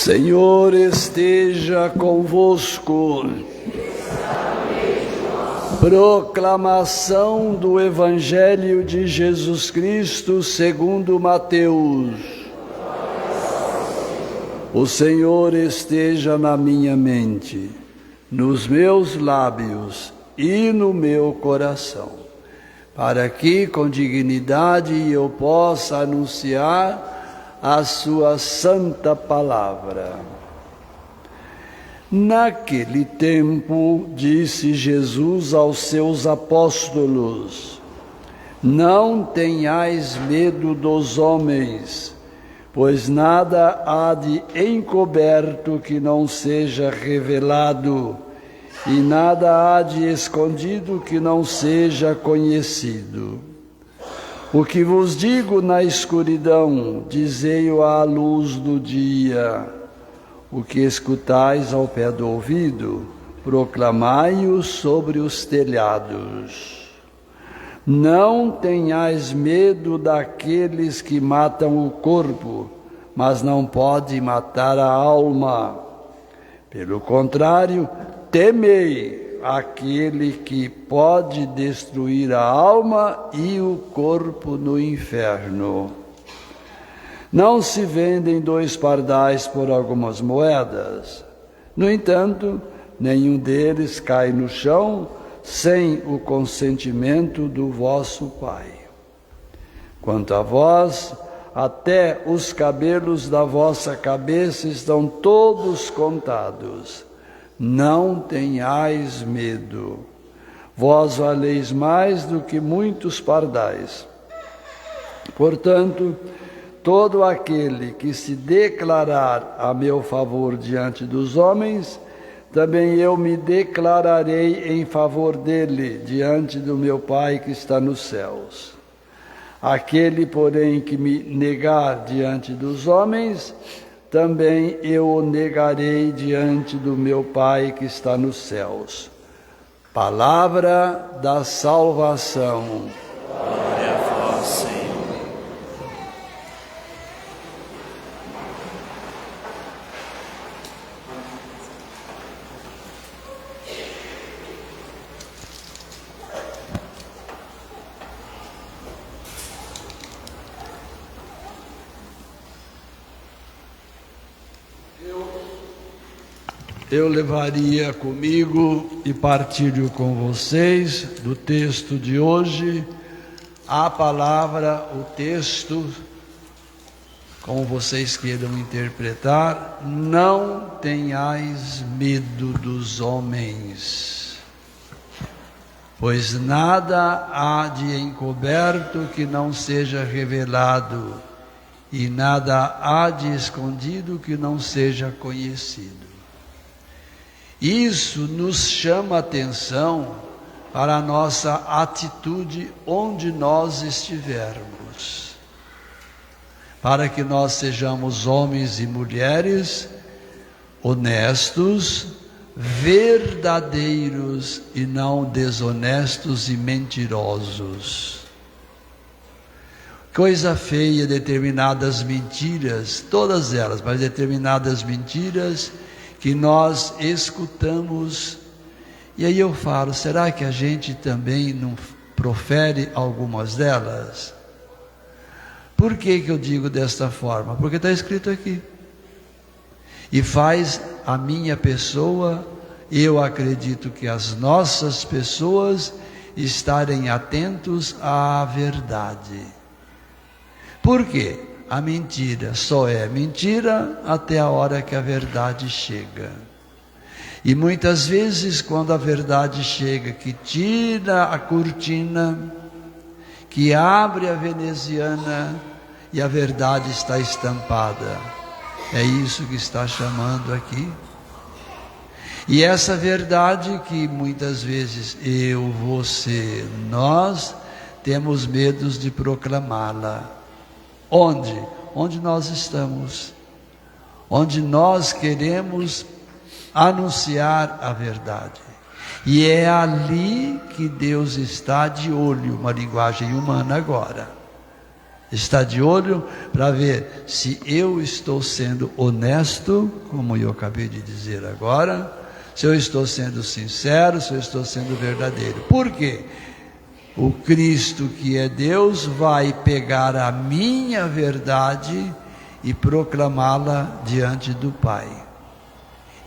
Senhor esteja convosco. Proclamação do Evangelho de Jesus Cristo segundo Mateus. O Senhor esteja na minha mente, nos meus lábios e no meu coração, para que com dignidade eu possa anunciar a sua santa palavra. Naquele tempo, disse Jesus aos seus apóstolos: não tenhais medo dos homens, pois nada há de encoberto que não seja revelado, e nada há de escondido que não seja conhecido. O que vos digo na escuridão, dizei-o à luz do dia. O que escutais ao pé do ouvido, proclamai-o sobre os telhados. Não tenhais medo daqueles que matam o corpo, mas não podem matar a alma. Pelo contrário, temei aquele que pode destruir a alma e o corpo no inferno. Não se vendem 2 pardais por algumas moedas. No entanto, nenhum deles cai no chão sem o consentimento do vosso Pai. Quanto a vós, até os cabelos da vossa cabeça estão todos contados. Não tenhais medo, vós valeis mais do que muitos pardais. Portanto, todo aquele que se declarar a meu favor diante dos homens, também eu me declararei em favor dele diante do meu Pai que está nos céus. Aquele, porém, que me negar diante dos homens, também eu o negarei diante do meu Pai que está nos céus. Palavra da salvação. Glória a vós, Senhor. Eu levaria comigo e partilho com vocês do texto de hoje a palavra, o texto, como vocês queiram interpretar: não tenhais medo dos homens, pois nada há de encoberto que não seja revelado, e nada há de escondido que não seja conhecido. Isso nos chama a atenção para a nossa atitude onde nós estivermos, para que nós sejamos homens e mulheres honestos, verdadeiros e não desonestos e mentirosos. Coisa feia determinadas mentiras, todas elas, mas determinadas mentiras que nós escutamos. E aí eu falo, será que a gente também não profere algumas delas? Por que eu digo desta forma? Porque está escrito aqui. E faz a minha pessoa, eu acredito que as nossas pessoas, estarem atentos à verdade. Por quê? A mentira só é mentira até a hora que a verdade chega. E muitas vezes, quando a verdade chega, que tira a cortina, que abre a veneziana e a verdade está estampada, é isso que está chamando aqui. E essa verdade que muitas vezes eu, você, nós temos medos de proclamá-la. Onde? Onde nós estamos, onde nós queremos anunciar a verdade. E é ali que Deus está de olho, uma linguagem humana agora. Está de olho para ver se eu estou sendo honesto, como eu acabei de dizer agora, se eu estou sendo sincero, se eu estou sendo verdadeiro. Por quê? O Cristo que é Deus vai pegar a minha verdade e proclamá-la diante do Pai.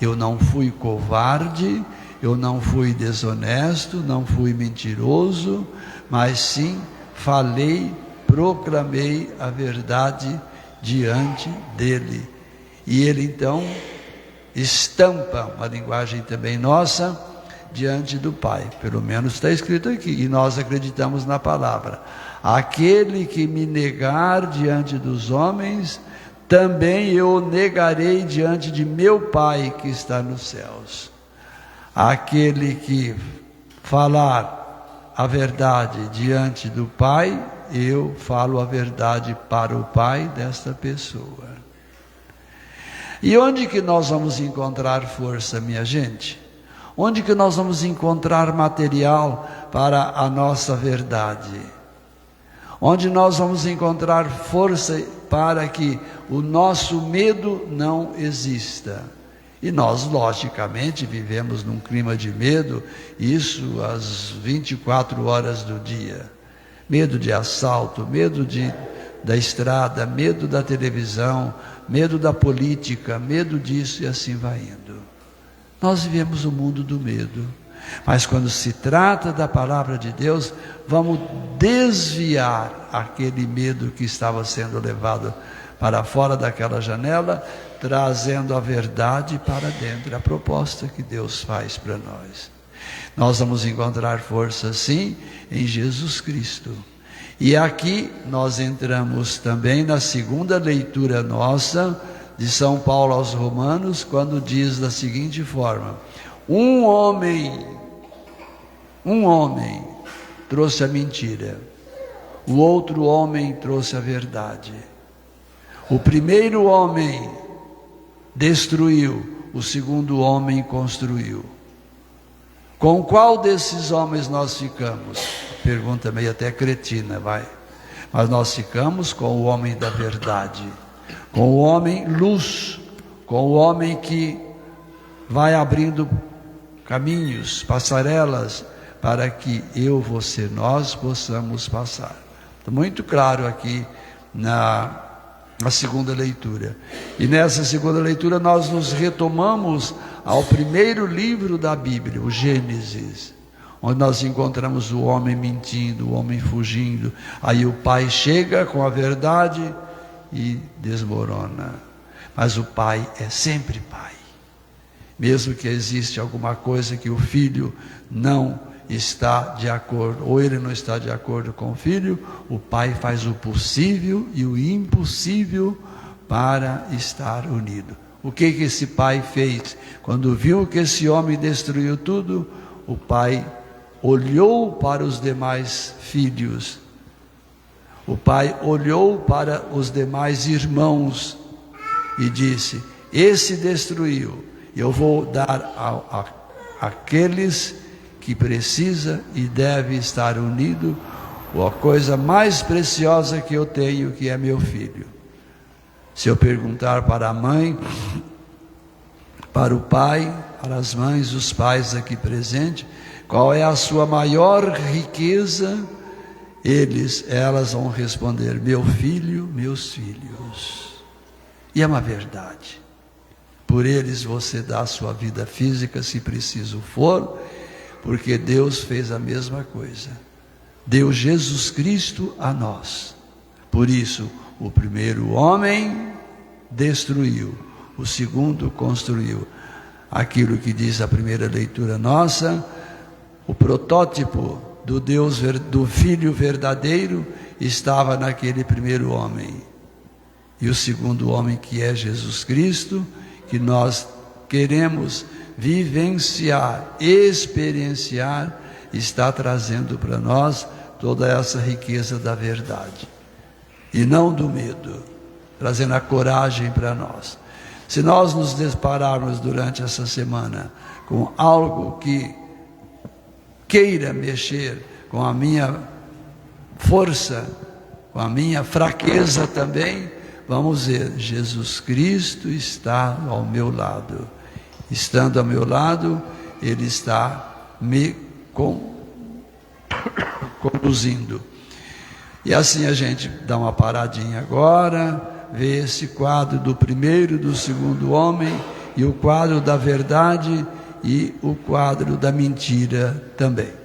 Eu não fui covarde, eu não fui desonesto, não fui mentiroso, mas sim falei, proclamei a verdade diante dele. E ele então estampa uma linguagem também nossa diante do Pai. Pelo menos está escrito aqui, e nós acreditamos na palavra. Aquele que me negar diante dos homens, também eu negarei diante de meu Pai que está nos céus. Aquele que falar a verdade diante do Pai, eu falo a verdade para o Pai desta pessoa. E onde que nós vamos encontrar força, minha gente? Onde que nós vamos encontrar material para a nossa verdade? Onde nós vamos encontrar força para que o nosso medo não exista? E nós, logicamente, vivemos num clima de medo, isso às 24 horas do dia. Medo de assalto, medo da estrada, medo da televisão, medo da política, medo disso, e assim vai indo. Nós vivemos o mundo do medo. Mas quando se trata da palavra de Deus, vamos desviar aquele medo que estava sendo levado para fora daquela janela, trazendo a verdade para dentro, a proposta que Deus faz para nós. Nós vamos encontrar força sim em Jesus Cristo. E aqui nós entramos também na segunda leitura nossa de São Paulo aos Romanos, quando diz da seguinte forma: um homem trouxe a mentira, o outro homem trouxe a verdade. O primeiro homem destruiu, o segundo homem construiu. Com qual desses homens nós ficamos? Pergunta meio até cretina, vai. Mas nós ficamos com o homem da verdade, com o homem luz, com o homem que vai abrindo caminhos, passarelas, para que eu, você, nós possamos passar. Está muito claro aqui na segunda leitura. E nessa segunda leitura nós nos retomamos ao primeiro livro da Bíblia, o Gênesis, onde nós encontramos o homem mentindo, o homem fugindo. Aí o pai chega com a verdade e desmorona. Mas o pai é sempre pai. Mesmo que existe alguma coisa que o filho não está de acordo, ou ele não está de acordo com o filho, o pai faz o possível e o impossível para estar unido. O que esse pai fez? Quando viu que esse homem destruiu tudo, o pai olhou para os demais filhos, o pai olhou para os demais irmãos e disse: esse destruiu, eu vou dar àqueles que precisa e deve estar unido a coisa mais preciosa que eu tenho, que é meu filho. Se eu perguntar para a mãe, para o pai, para as mães, os pais aqui presentes, qual é a sua maior riqueza, elas vão responder: meu filho, meus filhos. E é uma verdade. Por eles você dá a sua vida física, se preciso for, porque Deus fez a mesma coisa. Deu Jesus Cristo a nós. Por isso, o primeiro homem destruiu, o segundo construiu. Aquilo que diz a primeira leitura nossa, o protótipo do Deus, do Filho verdadeiro, estava naquele primeiro homem. E o segundo homem, que é Jesus Cristo, que nós queremos vivenciar, experienciar, está trazendo para nós toda essa riqueza da verdade e não do medo, trazendo a coragem para nós. Se nós nos depararmos durante essa semana com algo que queira mexer com a minha força com a minha fraqueza também, vamos ver, Jesus Cristo está ao meu lado. Estando ao meu lado, Ele está me conduzindo. E assim a gente dá uma paradinha agora, vê esse quadro do primeiro e do segundo homem, e o quadro da verdade e o quadro da mentira também.